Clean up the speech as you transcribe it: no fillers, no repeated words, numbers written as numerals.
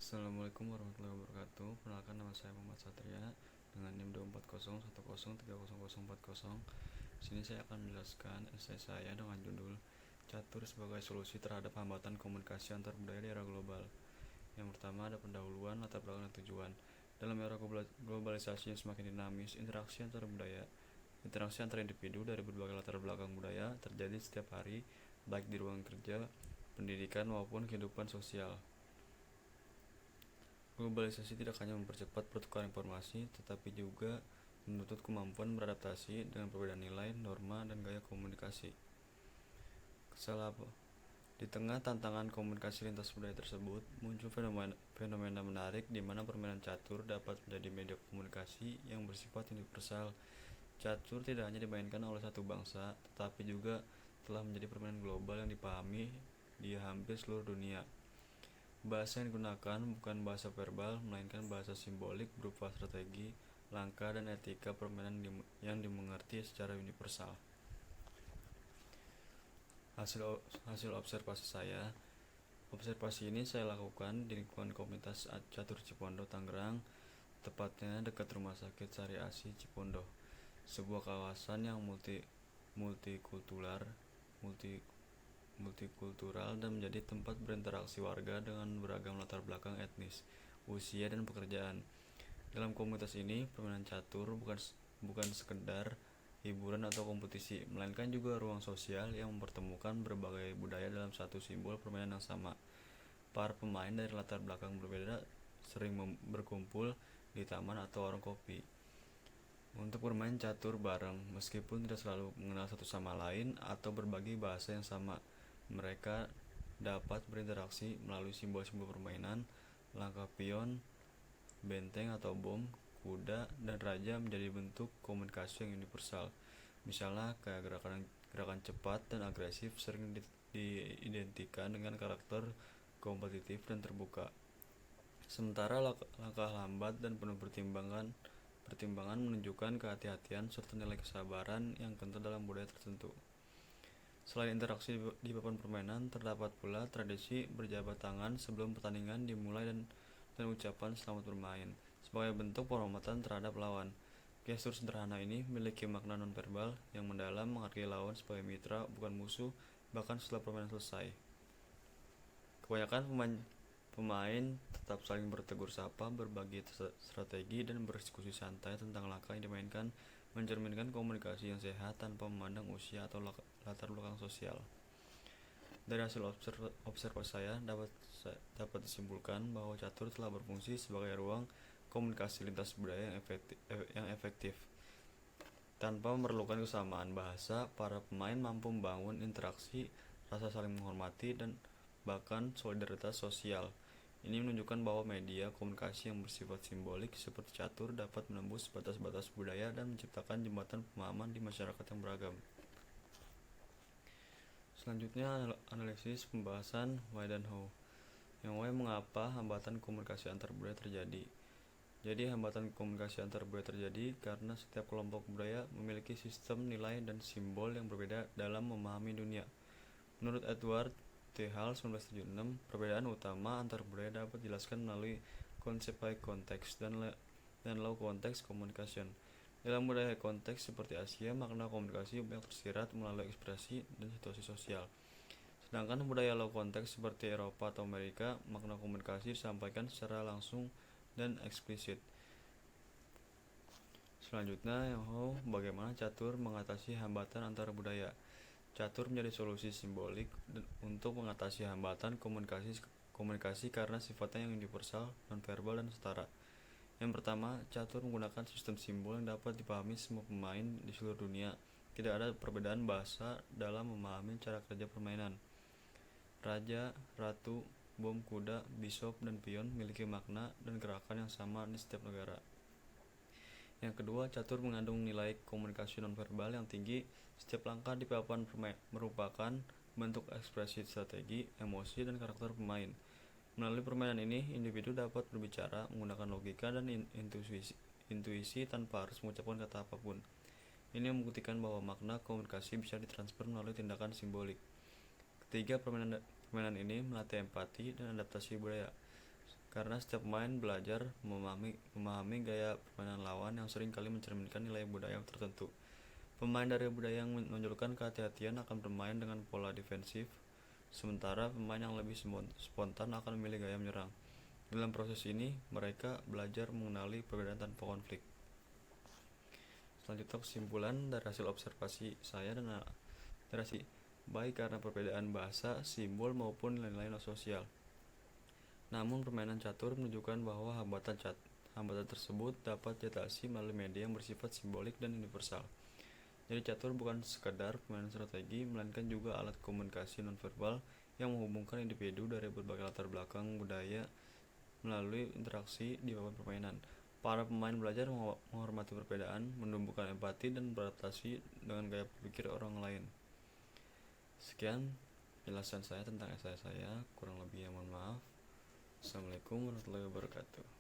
Assalamualaikum warahmatullahi wabarakatuh. Perkenalkan, nama saya Muhammad Satria dengan NIM 24010103040. Di sini saya akan menjelaskan esai saya dengan judul Catur sebagai solusi terhadap hambatan komunikasi antar budaya di era global. Yang pertama ada pendahuluan, latar belakang, dan tujuan. Dalam era globalisasi yang semakin dinamis, interaksi antar individu dari berbagai latar belakang budaya terjadi setiap hari, baik di ruang kerja, pendidikan, maupun kehidupan sosial. Globalisasi tidak hanya mempercepat pertukaran informasi, tetapi juga menuntut kemampuan beradaptasi dengan perbedaan nilai, norma, dan gaya komunikasi. Di tengah tantangan komunikasi lintas budaya tersebut, muncul fenomena menarik di mana permainan catur dapat menjadi media komunikasi yang bersifat universal. Catur tidak hanya dimainkan oleh satu bangsa, tetapi juga telah menjadi permainan global yang dipahami di hampir seluruh dunia. Bahasa yang digunakan bukan bahasa verbal, melainkan bahasa simbolik berupa strategi, langkah, dan etika permainan yang dimengerti secara universal. Hasil observasi saya. Observasi ini saya lakukan di lingkungan komunitas Catur Cipondo, Tangerang, tepatnya dekat Rumah Sakit Sari Asih Cipondo, sebuah kawasan yang multikultural dan menjadi tempat berinteraksi warga dengan beragam latar belakang etnis, usia, dan pekerjaan. Dalam komunitas ini, permainan catur bukan sekedar hiburan atau kompetisi, melainkan juga ruang sosial yang mempertemukan berbagai budaya dalam satu simbol permainan yang sama. Para pemain dari latar belakang berbeda sering berkumpul di taman atau warung kopi untuk bermain catur bareng. Meskipun tidak selalu mengenal satu sama lain atau berbagi bahasa yang sama, mereka dapat berinteraksi melalui simbol-simbol permainan. Langkah pion, benteng atau bom, kuda, dan raja menjadi bentuk komunikasi yang universal. Misalnya kayak gerakan cepat dan agresif sering diidentikan dengan karakter kompetitif dan terbuka. Sementara langkah lambat dan penuh pertimbangan menunjukkan kehati-hatian serta nilai kesabaran yang kental dalam budaya tertentu. Selain interaksi di papan permainan, terdapat pula tradisi berjabat tangan sebelum pertandingan dimulai dan ucapan selamat bermain sebagai bentuk penghormatan terhadap lawan. Gestur sederhana ini memiliki makna nonverbal yang mendalam, menghargai lawan sebagai mitra bukan musuh bahkan setelah permainan selesai. Kebanyakan pemain tetap saling bertegur sapa, berbagi strategi, dan berdiskusi santai tentang langkah yang dimainkan, mencerminkan komunikasi yang sehat tanpa memandang usia atau latar belakang sosial. Dari hasil observasi saya dapat disimpulkan bahwa catur telah berfungsi sebagai ruang komunikasi lintas budaya yang efektif. Tanpa memerlukan kesamaan bahasa, para pemain mampu membangun interaksi, rasa saling menghormati, dan bahkan solidaritas sosial. Ini menunjukkan bahwa media komunikasi yang bersifat simbolik seperti catur dapat menembus batas-batas budaya dan menciptakan jembatan pemahaman di masyarakat yang beragam. Selanjutnya, analisis pembahasan why dan how. Yang why, mengapa hambatan komunikasi antar budaya terjadi. Jadi hambatan komunikasi antar budaya terjadi karena setiap kelompok budaya memiliki sistem nilai dan simbol yang berbeda dalam memahami dunia. Menurut Edward T. Hall 1976, perbedaan utama antar budaya dapat dijelaskan melalui konsep high context dan low context communication. Dalam budaya high context seperti Asia, makna komunikasi banyak tersirat melalui ekspresi dan situasi sosial. Sedangkan budaya low context seperti Eropa atau Amerika, makna komunikasi disampaikan secara langsung dan eksplisit. Selanjutnya, bagaimana catur mengatasi hambatan antar budaya. Catur menjadi solusi simbolik untuk mengatasi hambatan komunikasi karena sifatnya yang universal, nonverbal, dan setara. Yang pertama, catur menggunakan sistem simbol yang dapat dipahami semua pemain di seluruh dunia. Tidak ada perbedaan bahasa dalam memahami cara kerja permainan. Raja, ratu, bom, kuda, bishop, dan pion memiliki makna dan gerakan yang sama di setiap negara. Yang kedua, catur mengandung nilai komunikasi nonverbal yang tinggi. Setiap langkah di papan merupakan bentuk ekspresi strategi, emosi, dan karakter pemain. Melalui permainan ini, individu dapat berbicara menggunakan logika dan intuisi tanpa harus mengucapkan kata apapun. Ini membuktikan bahwa makna komunikasi bisa ditransfer melalui tindakan simbolik. Ketiga, permainan ini melatih empati dan adaptasi budaya. karena setiap pemain belajar memahami gaya permainan lawan yang sering kali mencerminkan nilai budaya tertentu. Pemain dari budaya yang menunjukkan kehati-hatian akan bermain dengan pola defensif, sementara pemain yang lebih spontan akan memilih gaya menyerang. Dalam proses ini, mereka belajar mengenali perbedaan tanpa konflik. Selanjutnya kesimpulan dari hasil observasi saya dan narasi, baik karena perbedaan bahasa, simbol maupun nilai-nilai sosial. Namun permainan catur menunjukkan bahwa hambatan tersebut dapat diatasi melalui media yang bersifat simbolik dan universal. Jadi catur bukan sekadar permainan strategi, melainkan juga alat komunikasi nonverbal yang menghubungkan individu dari berbagai latar belakang budaya melalui interaksi di papan permainan. Para pemain belajar menghormati perbedaan, menumbuhkan empati, dan beradaptasi dengan gaya berpikir orang lain. Sekian penjelasan saya tentang esai saya, kurang lebihnya mohon maaf. Assalamualaikum warahmatullahi wabarakatuh.